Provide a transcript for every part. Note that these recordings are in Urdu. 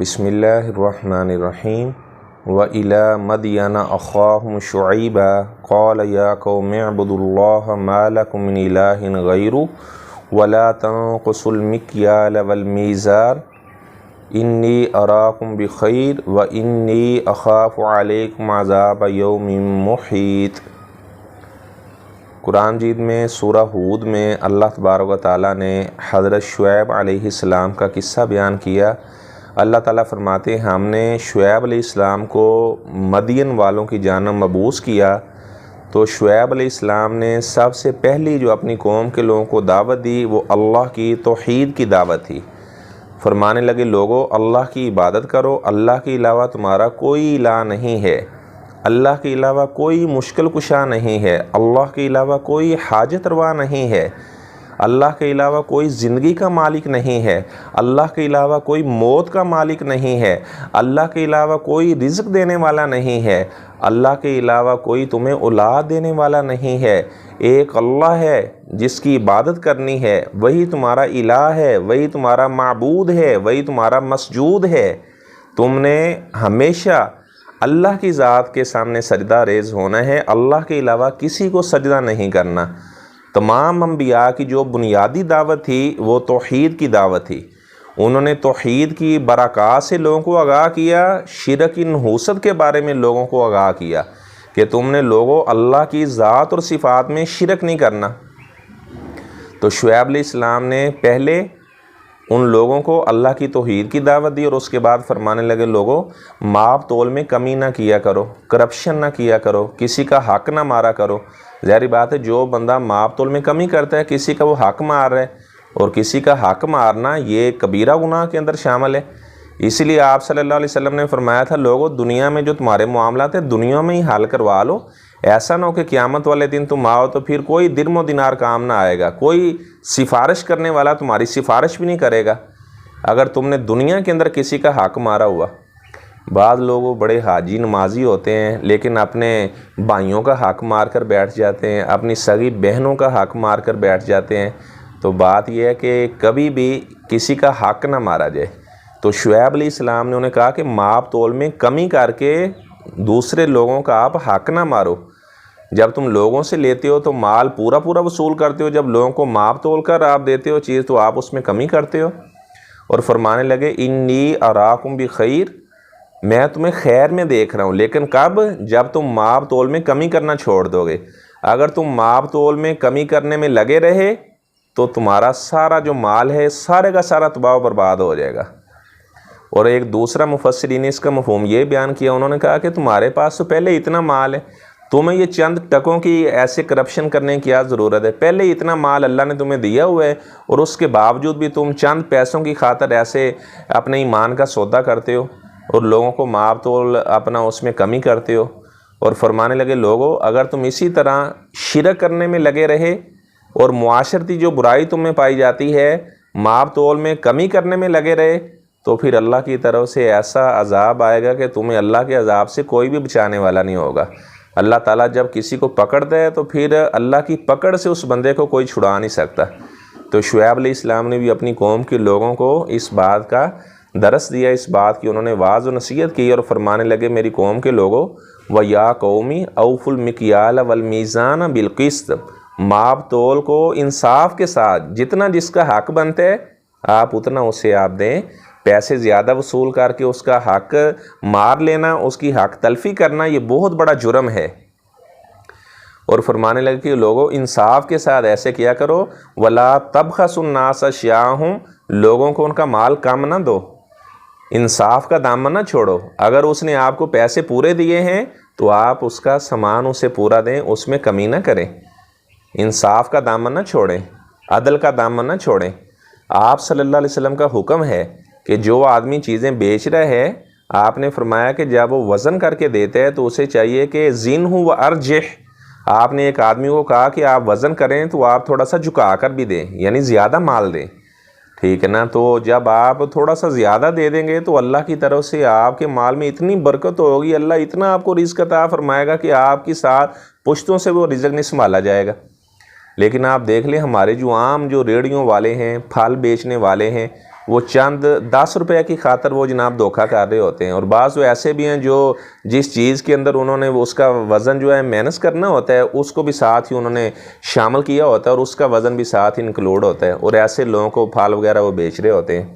بسم اللہ الرحمن الرحیم وَإِلَى مَدْيَنَ أَخَاهُمْ شُعَيْبًا قَالَ يَا قَوْمِ اعْبُدُوا اللَّهَ مَا لَكُم مِّنْ إِلَٰهٍ غَيْرُهُ وَلَا تَنقُصُوا الْمِكْيَالَ وَالْمِيزَانَ إِنِّي أَرَاكُم بِخَيْرٍ وَإِنِّي أَخَافُ عَلَيْكُمْ عَذَابَ يَوْمٍ مُحِيطٍ۔ قرآن مجید میں سورہ ہود میں اللہ تبارک و تعالیٰ نے حضرت شعیب علیہ السلام کا قصہ بیان کیا۔ اللہ تعالیٰ فرماتے ہیں ہم نے شعیب علیہ السلام کو مدین والوں کی جانب مبعوث کیا تو شعیب علیہ السلام نے سب سے پہلی جو اپنی قوم کے لوگوں کو دعوت دی وہ اللہ کی توحید کی دعوت تھی۔ فرمانے لگے لوگو اللہ کی عبادت کرو، اللہ کے علاوہ تمہارا کوئی الہ نہیں ہے، اللہ کے علاوہ کوئی مشکل کشا نہیں ہے، اللہ کے علاوہ کوئی حاجت روا نہیں ہے، اللہ کے علاوہ کوئی زندگی کا مالک نہیں ہے، اللہ کے علاوہ کوئی موت کا مالک نہیں ہے، اللہ کے علاوہ کوئی رزق دینے والا نہیں ہے، اللہ کے علاوہ کوئی تمہیں اولاد دینے والا نہیں ہے۔ ایک اللہ ہے جس کی عبادت کرنی ہے، وہی تمہارا الہ ہے، وہی تمہارا معبود ہے، وہی تمہارا مسجود ہے۔ تم نے ہمیشہ اللہ کی ذات کے سامنے سجدہ ریز ہونا ہے، اللہ کے علاوہ کسی کو سجدہ نہیں کرنا۔ تمام انبیاء کی جو بنیادی دعوت تھی وہ توحید کی دعوت تھی۔ انہوں نے توحید کی برکات سے لوگوں کو آگاہ کیا، شرک نحوست کے بارے میں لوگوں کو آگاہ کیا کہ تم نے لوگوں اللہ کی ذات اور صفات میں شرک نہیں کرنا۔ تو شعیب علیہ السلام نے پہلے ان لوگوں کو اللہ کی توحید کی دعوت دی اور اس کے بعد فرمانے لگے لوگوں ماپ تول میں کمی نہ کیا کرو، کرپشن نہ کیا کرو، کسی کا حق نہ مارا کرو۔ ظاہری بات ہے جو بندہ ماپ تول میں کمی کرتا ہے کسی کا وہ حق مار رہا ہے، اور کسی کا حق مارنا یہ کبیرہ گناہ کے اندر شامل ہے۔ اسی لیے آپ صلی اللہ علیہ وسلم نے فرمایا تھا لوگوں دنیا میں جو تمہارے معاملات ہیں دنیا میں ہی حل کروا لو، ایسا نہ ہو کہ قیامت والے دن تم آؤ تو پھر کوئی درم و دینار کام نہ آئے گا، کوئی سفارش کرنے والا تمہاری سفارش بھی نہیں کرے گا اگر تم نے دنیا کے اندر کسی کا حق مارا ہوا۔ بعض لوگ بڑے حاجی نمازی ہوتے ہیں لیکن اپنے بھائیوں کا حق مار کر بیٹھ جاتے ہیں، اپنی سگی بہنوں کا حق مار کر بیٹھ جاتے ہیں۔ تو بات یہ ہے کہ کبھی بھی کسی کا حق نہ مارا جائے۔ تو شعیب علیہ السلام نے انہیں کہا کہ ماپ تول میں کمی کر کے دوسرے لوگوں کا آپ حق نہ مارو۔ جب تم لوگوں سے لیتے ہو تو مال پورا پورا وصول کرتے ہو، جب لوگوں کو ماپ تول کر آپ دیتے ہو چیز تو آپ اس میں کمی کرتے ہو۔ اور فرمانے لگے انی اراکم بخیر، میں تمہیں خیر میں دیکھ رہا ہوں، لیکن کب؟ جب تم ماپ تول میں کمی کرنا چھوڑ دو گے۔ اگر تم ماپ تول میں کمی کرنے میں لگے رہے تو تمہارا سارا جو مال ہے سارے کا سارا تباہ و برباد ہو جائے گا۔ اور ایک دوسرا مفسرین نے اس کا مفہوم یہ بیان کیا، انہوں نے کہا کہ تمہارے پاس تو پہلے اتنا مال ہے، تمہیں یہ چند ٹکوں کی ایسے کرپشن کرنے کی کیا ضرورت ہے؟ پہلے اتنا مال اللہ نے تمہیں دیا ہوا ہے اور اس کے باوجود بھی تم چند پیسوں کی خاطر ایسے اپنے ایمان کا سودا کرتے ہو اور لوگوں کو ماپ تول اپنا اس میں کمی کرتے ہو۔ اور فرمانے لگے لوگوں اگر تم اسی طرح شرک کرنے میں لگے رہے اور معاشرتی جو برائی تم میں پائی جاتی ہے ماپ تول میں کمی کرنے میں لگے رہے تو پھر اللہ کی طرف سے ایسا عذاب آئے گا کہ تمہیں اللہ کے عذاب سے کوئی بھی بچانے والا نہیں ہوگا۔ اللہ تعالیٰ جب کسی کو پکڑتا ہے تو پھر اللہ کی پکڑ سے اس بندے کو کوئی چھڑا نہیں سکتا۔ تو شعیب علیہ السلام نے بھی اپنی قوم کے لوگوں کو اس بات کا درس دیا، اس بات کی انہوں نے واعظ و نصیحت کی اور فرمانے لگے میری قوم کے لوگوں وَيَا قَوْمِ أَوْفُوا الْمِكْيَالَ وَالْمِيزَانَ بِالْقِسْطِ، ماپ تول کو انصاف کے ساتھ جتنا جس کا حق بنتا ہے آپ اتنا اسے آپ دیں۔ پیسے زیادہ وصول کر کے اس کا حق مار لینا، اس کی حق تلفی کرنا یہ بہت بڑا جرم ہے۔ اور فرمانے لگے کہ لوگوں انصاف کے ساتھ ایسے کیا کرو وَلَا تَبْخَسُوا النَّاسَ أَشْيَاءَهُمْ، لوگوں کو ان کا مال کم نہ دو، انصاف کا دامن نہ چھوڑو۔ اگر اس نے آپ کو پیسے پورے دیے ہیں تو آپ اس کا سامان اسے پورا دیں، اس میں کمی نہ کریں، انصاف کا دامن نہ چھوڑیں، عدل کا دامن نہ چھوڑیں۔ آپ صلی اللہ علیہ وسلم کا حکم ہے کہ جو آدمی چیزیں بیچ رہا ہے آپ نے فرمایا کہ جب وہ وزن کر کے دیتا ہے تو اسے چاہیے کہ زِنْهُ وَأَرْجِحْ، آپ نے ایک آدمی کو کہا کہ آپ وزن کریں تو آپ تھوڑا سا جھکا کر بھی دیں، یعنی زیادہ مال دیں، ٹھیک ہے نا؟ تو جب آپ تھوڑا سا زیادہ دے دیں گے تو اللہ کی طرف سے آپ کے مال میں اتنی برکت ہوگی، اللہ اتنا آپ کو رزق عطا فرمائے گا کہ آپ کی ساتھ پشتوں سے وہ رزق نہیں سنبھالا جائے گا۔ لیکن آپ دیکھ لیں ہمارے جو عام جو ریڑھیوں والے ہیں، پھل بیچنے والے ہیں، وہ چند 10 روپے کی خاطر وہ جناب دھوکہ کر رہے ہوتے ہیں، اور بعض وہ ایسے بھی ہیں جو جس چیز کے اندر انہوں نے اس کا وزن جو ہے مائنس کرنا ہوتا ہے اس کو بھی ساتھ ہی انہوں نے شامل کیا ہوتا ہے، اور اس کا وزن بھی ساتھ ہی انکلوڈ ہوتا ہے، اور ایسے لوگوں کو پھل وغیرہ وہ بیچ رہے ہوتے ہیں۔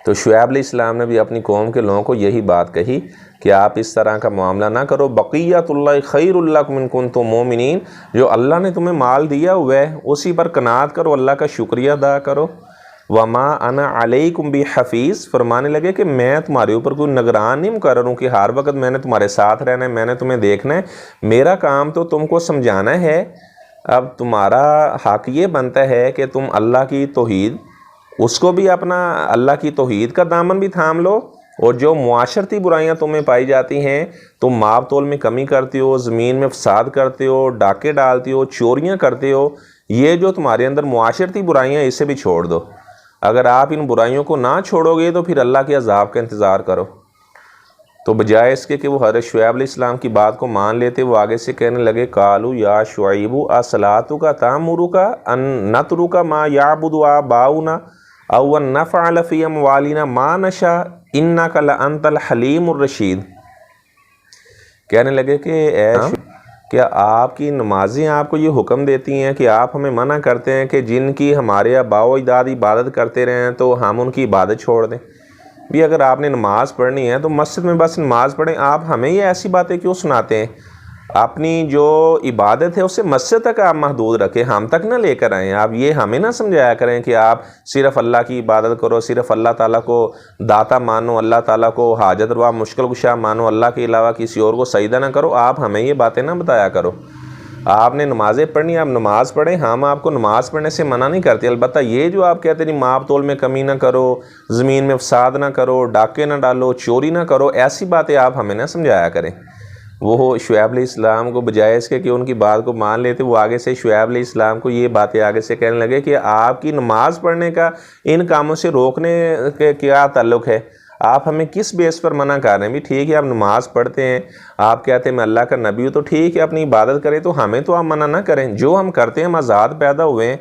تو شعیب علیہ السلام نے بھی اپنی قوم کے لوگوں کو یہی بات کہی کہ آپ اس طرح کا معاملہ نہ کرو، بقیت اللہ خیر لکم ان کنتم مومنین، جو اللہ نے تمہیں مال دیا ہوا ہے اسی پر قناعت کرو، اللہ کا شکریہ ادا کرو۔ وما انا علیکم بحفیظ، فرمانے لگے کہ میں تمہارے اوپر کوئی نگران نہیں مقرر ہوں کہ ہر وقت میں نے تمہارے ساتھ رہنا ہے، میں نے تمہیں دیکھنا ہے، میرا کام تو تم کو سمجھانا ہے۔ اب تمہارا حق یہ بنتا ہے کہ تم اللہ کی توحید، اس کو بھی اپنا اللہ کی توحید کا دامن بھی تھام لو، اور جو معاشرتی برائیاں تمہیں پائی جاتی ہیں، تم ماب تول میں کمی کرتے ہو، زمین میں فساد کرتے ہو، ڈاکے ڈالتے ہو، چوریاں کرتے ہو، یہ جو تمہارے اندر معاشرتی برائیاں اسے بھی چھوڑ دو۔ اگر آپ ان برائیوں کو نہ چھوڑو گے تو پھر اللہ کے عذاب کا انتظار کرو۔ تو بجائے اس کے کہ وہ حضرت شعیب علیہ السلام کی بات کو مان لیتے، وہ آگے سے کہنے لگے قالوا یا شعیب اصلاتک تأمرک ان نترک ما یعبد آباؤنا او ان نفعل فی اموالنا ما نشاء انک لانت الحلیم الرشید۔ کہنے لگے کہ اے کیا آپ کی نمازیں آپ کو یہ حکم دیتی ہیں کہ آپ ہمیں منع کرتے ہیں کہ جن کی ہمارے آباء و اجداد عبادت کرتے رہے ہیں تو ہم ان کی عبادت چھوڑ دیں؟ بھی اگر آپ نے نماز پڑھنی ہے تو مسجد میں بس نماز پڑھیں، آپ ہمیں یہ ایسی باتیں کیوں سناتے ہیں؟ اپنی جو عبادت ہے اسے مسجد تک آپ محدود رکھیں، ہم تک نہ لے کر آئیں۔ آپ یہ ہمیں نہ سمجھایا کریں کہ آپ صرف اللہ کی عبادت کرو، صرف اللہ تعالیٰ کو داتا مانو، اللہ تعالیٰ کو حاجت روا مشکل کشا مانو، اللہ کے علاوہ کسی اور کو سجدہ نہ کرو۔ آپ ہمیں یہ باتیں نہ بتایا کرو۔ آپ نے نمازیں پڑھنی، آپ نماز پڑھیں، ہم آپ کو نماز پڑھنے سے منع نہیں کرتے۔ البتہ یہ جو آپ کہتے ہیں ماب تول میں کمی نہ کرو، زمین میں فساد نہ کرو، ڈاکے نہ ڈالو، چوری نہ کرو، ایسی باتیں آپ ہمیں نہ سمجھایا کریں۔ وہ شعیب علیہ السلام کو بجائے اس کے کہ ان کی بات کو مان لیتے، وہ آگے سے شعیب علیہ السلام کو یہ باتیں آگے سے کہنے لگے کہ آپ کی نماز پڑھنے کا ان کاموں سے روکنے کے کیا تعلق ہے؟ آپ ہمیں کس بیس پر منع کر رہے ہیں؟ بھی ٹھیک ہے آپ نماز پڑھتے ہیں، آپ کہتے ہیں میں اللہ کا نبی ہوں، تو ٹھیک ہے اپنی عبادت کریں، تو ہمیں تو آپ منع نہ کریں۔ جو ہم کرتے ہیں ہم آزاد پیدا ہوئے ہیں،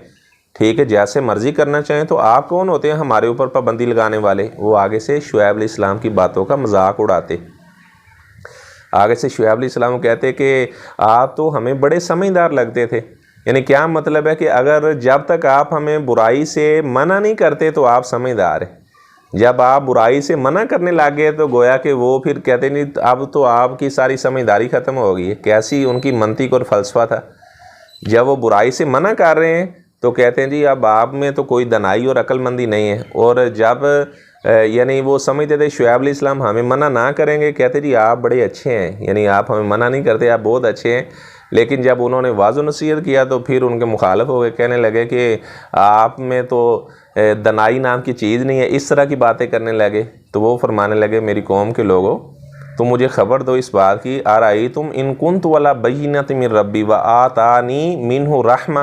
ٹھیک ہے جیسے مرضی کرنا چاہیں، تو آپ کون ہوتے ہیں ہمارے اوپر پابندی لگانے والے؟ وہ آگے سے شعیب علیہ السلام کی باتوں کا مذاق اڑاتے۔ آگے سے شعیب علیہ السلام کہتے کہ آپ تو ہمیں بڑے سمجھدار لگتے تھے۔ یعنی کیا مطلب ہے کہ اگر جب تک آپ ہمیں برائی سے منع نہیں کرتے تو آپ سمجھدار ہیں، جب آپ برائی سے منع کرنے لگے تو گویا کہ وہ پھر کہتے نہیں اب تو آپ کی ساری سمجھداری ختم ہو گئی ہے۔ کیسی ان کی منطق اور فلسفہ تھا۔ جب وہ برائی سے منع کر رہے ہیں تو کہتے ہیں جی اب آپ میں تو کوئی دنائی اور عقل مندی نہیں ہے، اور جب یعنی وہ سمجھتے تھے شعیب علیہ السلام ہمیں منع نہ کریں گے، کہتے جی آپ بڑے اچھے ہیں، یعنی آپ ہمیں منع نہیں کرتے، آپ بہت اچھے ہیں۔ لیکن جب انہوں نے واضح نصیحت کیا تو پھر ان کے مخالف ہو گئے، کہنے لگے کہ آپ میں تو دنائی نام کی چیز نہیں ہے، اس طرح کی باتیں کرنے لگے۔ تو وہ فرمانے لگے میری قوم کے لوگوں تم مجھے خبر دو اس بات کی، ارأیتم ان کنت علی بینۃ من ربی وآتانی منہ رحمہ،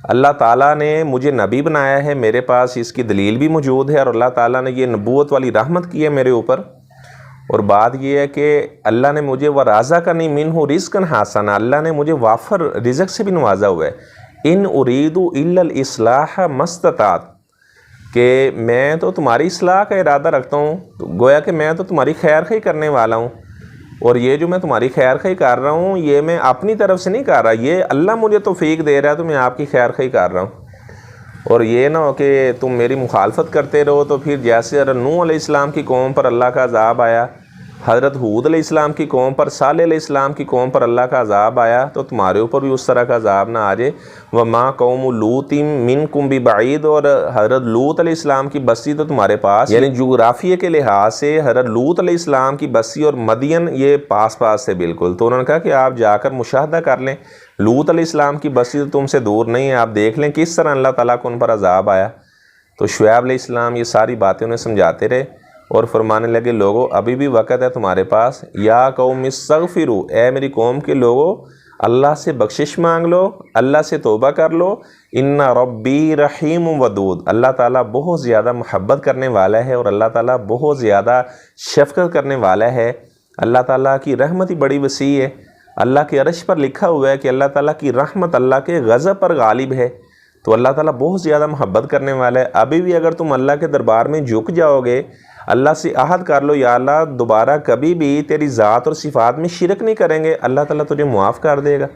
اللہ تعالیٰ نے مجھے نبی بنایا ہے، میرے پاس اس کی دلیل بھی موجود ہے، اور اللہ تعالیٰ نے یہ نبوت والی رحمت کی ہے میرے اوپر، اور بات یہ ہے کہ اللہ نے مجھے ورازقنی منہ رزقا حسنا، اللہ نے مجھے وافر رزق سے بھی نوازا ہوا ہے، ان اريد الا الاصلاح ما استطعت، کہ میں تو تمہاری اصلاح کا ارادہ رکھتا ہوں، گویا کہ میں تو تمہاری خیر خواہی کرنے والا ہوں، اور یہ جو میں تمہاری خیر خواہی کر رہا ہوں یہ میں اپنی طرف سے نہیں کر رہا، یہ اللہ مجھے توفیق دے رہا ہے تو میں آپ کی خیر خواہی کر رہا ہوں۔ اور یہ نہ ہو کہ تم میری مخالفت کرتے رہو تو پھر جیسے حضرت نوح علیہ السلام کی قوم پر اللہ کا عذاب آیا، حضرت ہود علیہ السلام کی قوم پر، صالح علیہ السلام کی قوم پر اللہ کا عذاب آیا، تو تمہارے اوپر بھی اس طرح کا عذاب نہ آ جائے۔ وما قوم لوط منکم ببعید، اور حضرت لوط علیہ السلام کی بستی تو تمہارے پاس، یعنی جغرافیے کے لحاظ سے حضرت لوط علیہ السلام کی بستی اور مدین یہ پاس پاس سے بالکل، تو انہوں نے کہا کہ آپ جا کر مشاہدہ کر لیں، لوط علیہ السلام کی بستی تو تم سے دور نہیں ہے، آپ دیکھ لیں کس طرح اللہ تعالیٰ کو ان پر عذاب آیا۔ تو شعیب علیہ السلام یہ ساری باتیں انہیں سمجھاتے رہے اور فرمانے لگے لوگو ابھی بھی وقت ہے تمہارے پاس، یا قوم استغفروا، اے میری قوم کے لوگو اللہ سے بخشش مانگ لو، اللہ سے توبہ کر لو، ان ربی رحیم ودود، اللہ تعالیٰ بہت زیادہ محبت کرنے والا ہے اور اللہ تعالیٰ بہت زیادہ شفقت کرنے والا ہے، اللہ تعالیٰ کی رحمت ہی بڑی وسیع ہے، اللہ کے عرش پر لکھا ہوا ہے کہ اللہ تعالیٰ کی رحمت اللہ کے غضب پر غالب ہے، تو اللہ تعالیٰ بہت زیادہ محبت کرنے والا ہے۔ ابھی بھی اگر تم اللہ کے دربار میں جھک جاؤ گے، اللہ سے عہد کر لو یا اللہ دوبارہ کبھی بھی تیری ذات اور صفات میں شرک نہیں کریں گے، اللہ تعالیٰ تجھے معاف کر دے گا۔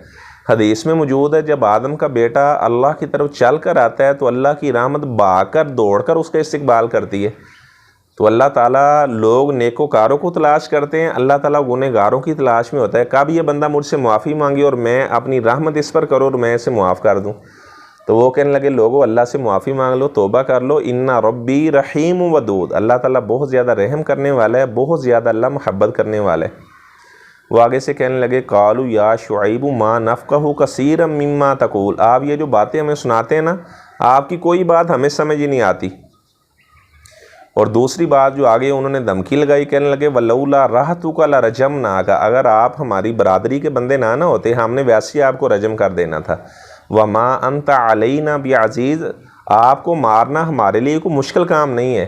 حدیث میں موجود ہے جب آدم کا بیٹا اللہ کی طرف چل کر آتا ہے تو اللہ کی رحمت بھاگ کر دوڑ کر اس کا استقبال کرتی ہے۔ تو اللہ تعالیٰ لوگ نیکوکاروں کو تلاش کرتے ہیں، اللہ تعالیٰ گنہگاروں کی تلاش میں ہوتا ہے، کب یہ بندہ مجھ سے معافی مانگے اور میں اپنی رحمت اس پر کروں اور میں اسے معاف کر دوں۔ تو وہ کہنے لگے لوگوں اللہ سے معافی مانگ لو، توبہ کر لو، ان ربی رحیم ودود، اللہ تعالیٰ بہت زیادہ رحم کرنے والا ہے، بہت زیادہ اللہ محبت کرنے والا ہے۔ وہ آگے سے کہنے لگے قالوا یا شعیب ما نفقہ کثیرا مما تقول، آپ یہ جو باتیں ہمیں سناتے ہیں نا، آپ کی کوئی بات ہمیں سمجھ ہی نہیں آتی۔ اور دوسری بات جو آگے انہوں نے دھمکی لگائی، کہنے لگے ولولا رحتک لرجمناک، اگر آپ ہماری برادری کے بندے نہ ہوتے ہم نے ویسے ہی آپ کو رجم کر دینا تھا۔ وما انت علینا بعزیز، آپ کو مارنا ہمارے لیے کوئی مشکل کام نہیں ہے۔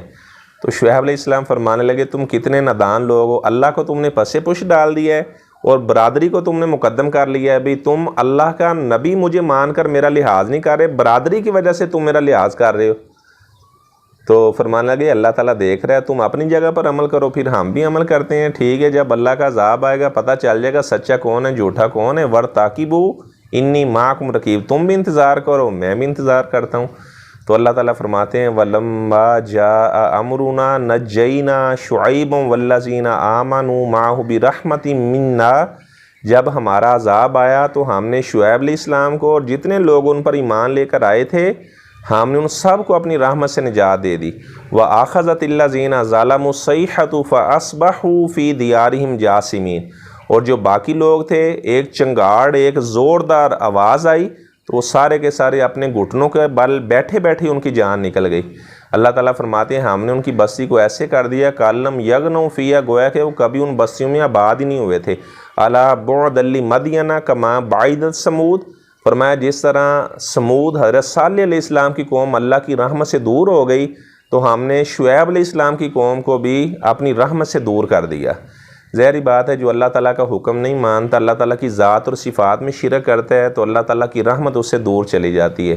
تو شعیب علیہ السلام فرمانے لگے تم کتنے نادان لوگ ہو، اللہ کو تم نے پسے پش ڈال دیا ہے اور برادری کو تم نے مقدم کر لیا ہے۔ بھئی تم اللہ کا نبی مجھے مان کر میرا لحاظ نہیں کر رہے، برادری کی وجہ سے تم میرا لحاظ کر رہے ہو۔ تو فرمانے لگے اللہ تعالیٰ دیکھ رہا ہے، تم اپنی جگہ پر عمل کرو، پھر ہم بھی عمل کرتے ہیں، ٹھیک ہے۔ جب اللہ کا عذاب آئے گا پتہ چل جائے گا سچا کون ہے جھوٹا کون ہے۔ وَارْتَقِبُوا انی معکم رقیب، تم بھی انتظار کرو میں بھی انتظار کرتا ہوں۔ تو اللہ تعالیٰ فرماتے ہیں وَلَمَّا جَاءَ أَمْرُنَا نَجَّيْنَا شُعَيْبًا وَالَّذِينَ آمَنُوا مَعَهُ بِرَحْمَةٍ مِنَّا، جب ہمارا عذاب آیا تو ہم نے شعیب علیہ السلام کو اور جتنے لوگ ان پر ایمان لے کر آئے تھے ہم نے ان سب کو اپنی رحمت سے نجات دے دی۔ وَأَخَذَتِ الَّذِينَ ظَلَمُوا الصَّيْحَةُ فَأَصْبَحُوا فِي دِيَارِهِمْ جَاثِمِينَ، اور جو باقی لوگ تھے ایک چنگاڑ ایک زوردار آواز آئی تو وہ سارے کے سارے اپنے گھٹنوں کے بل بیٹھے بیٹھے ان کی جان نکل گئی۔ اللہ تعالیٰ فرماتے ہیں ہم نے ان کی بستی کو ایسے کر دیا کالم یغنوا فیہا، گویا کہ وہ کبھی ان بستیوں میں آباد ہی نہیں ہوئے تھے۔ الا بعدا لمدین کما بعدت ثمود، فرمایا جس طرح سمود حضرت صالح علیہ السلام کی قوم اللہ کی رحمت سے دور ہو گئی تو ہم نے شعیب علیہ السلام کی قوم کو بھی اپنی رحمت سے دور کر دیا۔ ظاہری بات ہے جو اللہ تعالیٰ کا حکم نہیں مانتا، اللہ تعالیٰ کی ذات اور صفات میں شرک کرتا ہے تو اللہ تعالیٰ کی رحمت اس سے دور چلی جاتی ہے،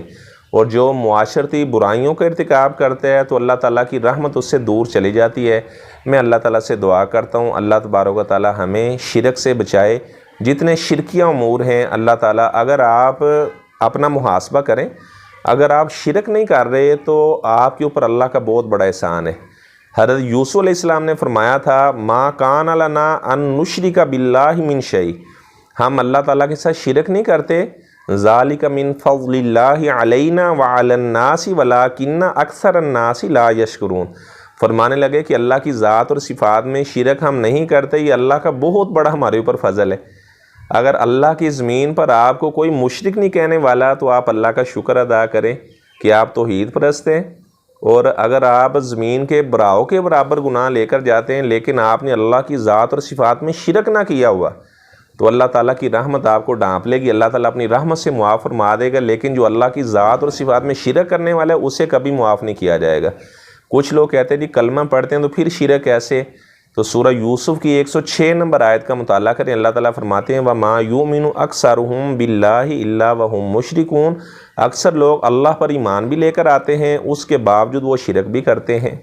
اور جو معاشرتی برائیوں کا ارتکاب کرتا ہے تو اللہ تعالیٰ کی رحمت اس سے دور چلی جاتی ہے۔ میں اللہ تعالیٰ سے دعا کرتا ہوں اللہ تبارک و تعالیٰ ہمیں شرک سے بچائے۔ جتنے شرکیہ امور ہیں اللہ تعالیٰ، اگر آپ اپنا محاسبہ کریں، اگر آپ شرک نہیں کر رہے تو آپ کے اوپر اللہ کا بہت بڑا احسان ہے۔ حضرت یوسف علیہ السلام نے فرمایا تھا ما کان لنا ان نشرک باللہ من شیء، ہم اللہ تعالیٰ کے ساتھ شرک نہیں کرتے، ذالک من فضل اللہ علینا وعلی الناس ولکن اکثر الناس لا یشکرون۔ فرمانے لگے کہ اللہ کی ذات اور صفات میں شرک ہم نہیں کرتے، یہ اللہ کا بہت بڑا ہمارے اوپر فضل ہے۔ اگر اللہ کی زمین پر آپ کو کوئی مشرک نہیں کہنے والا تو آپ اللہ کا شکر ادا کریں کہ آپ توحید پرست ہیں، اور اگر آپ زمین کے براؤ کے برابر گناہ لے کر جاتے ہیں لیکن آپ نے اللہ کی ذات اور صفات میں شرک نہ کیا ہوا تو اللہ تعالیٰ کی رحمت آپ کو ڈانپ لے گی، اللہ تعالیٰ اپنی رحمت سے معاف فرما دے گا، لیکن جو اللہ کی ذات اور صفات میں شرک کرنے والا ہے اسے کبھی معاف نہیں کیا جائے گا۔ کچھ لوگ کہتے ہیں جی کلمہ پڑھتے ہیں تو پھر شرک کیسے؟ تو سورہ یوسف کی 106 نمبر آیت کا مطالعہ کریں، اللہ تعالیٰ فرماتے ہیں وَمَا يُؤْمِنُ أَكْثَرُهُمْ بِاللَّهِ إِلَّا وَهُمْ مُشْرِكُونَ، اکثر لوگ اللہ پر ایمان بھی لے کر آتے ہیں اس کے باوجود وہ شرک بھی کرتے ہیں۔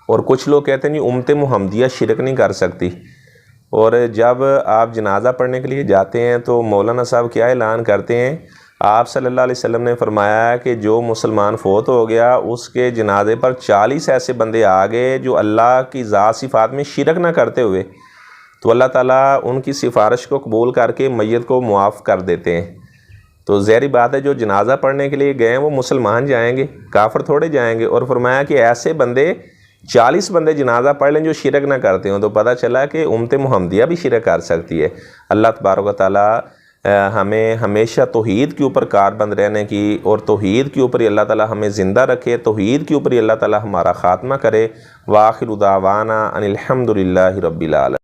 اور کچھ لوگ کہتے ہیں جی امت محمدیہ شرک نہیں کر سکتی، اور جب آپ جنازہ پڑھنے کے لیے جاتے ہیں تو مولانا صاحب کیا اعلان کرتے ہیں، آپ صلی اللہ علیہ وسلم نے فرمایا کہ جو مسلمان فوت ہو گیا اس کے جنازے پر 40 ایسے بندے آ گئے جو اللہ کی ذات صفات میں شرک نہ کرتے ہوئے، تو اللہ تعالیٰ ان کی سفارش کو قبول کر کے میت کو معاف کر دیتے ہیں۔ تو ظاہری بات ہے جو جنازہ پڑھنے کے لیے گئے ہیں وہ مسلمان جائیں گے، کافر تھوڑے جائیں گے، اور فرمایا کہ ایسے بندے 40 بندے جنازہ پڑھ لیں جو شرک نہ کرتے ہوں، تو پتہ چلا کہ امت محمدیہ بھی شرک کر سکتی ہے۔ اللہ تبارک و تعالیٰ ہمیں ہمیشہ توحید کے اوپر کاربند رہنے کی اور توحید کے اوپر ہی اللہ تعالیٰ ہمیں زندہ رکھے، توحید کے اوپر ہی اللہ تعالیٰ ہمارا خاتمہ کرے۔ وآخر دعوانا ان الحمد للہ رب العالمین۔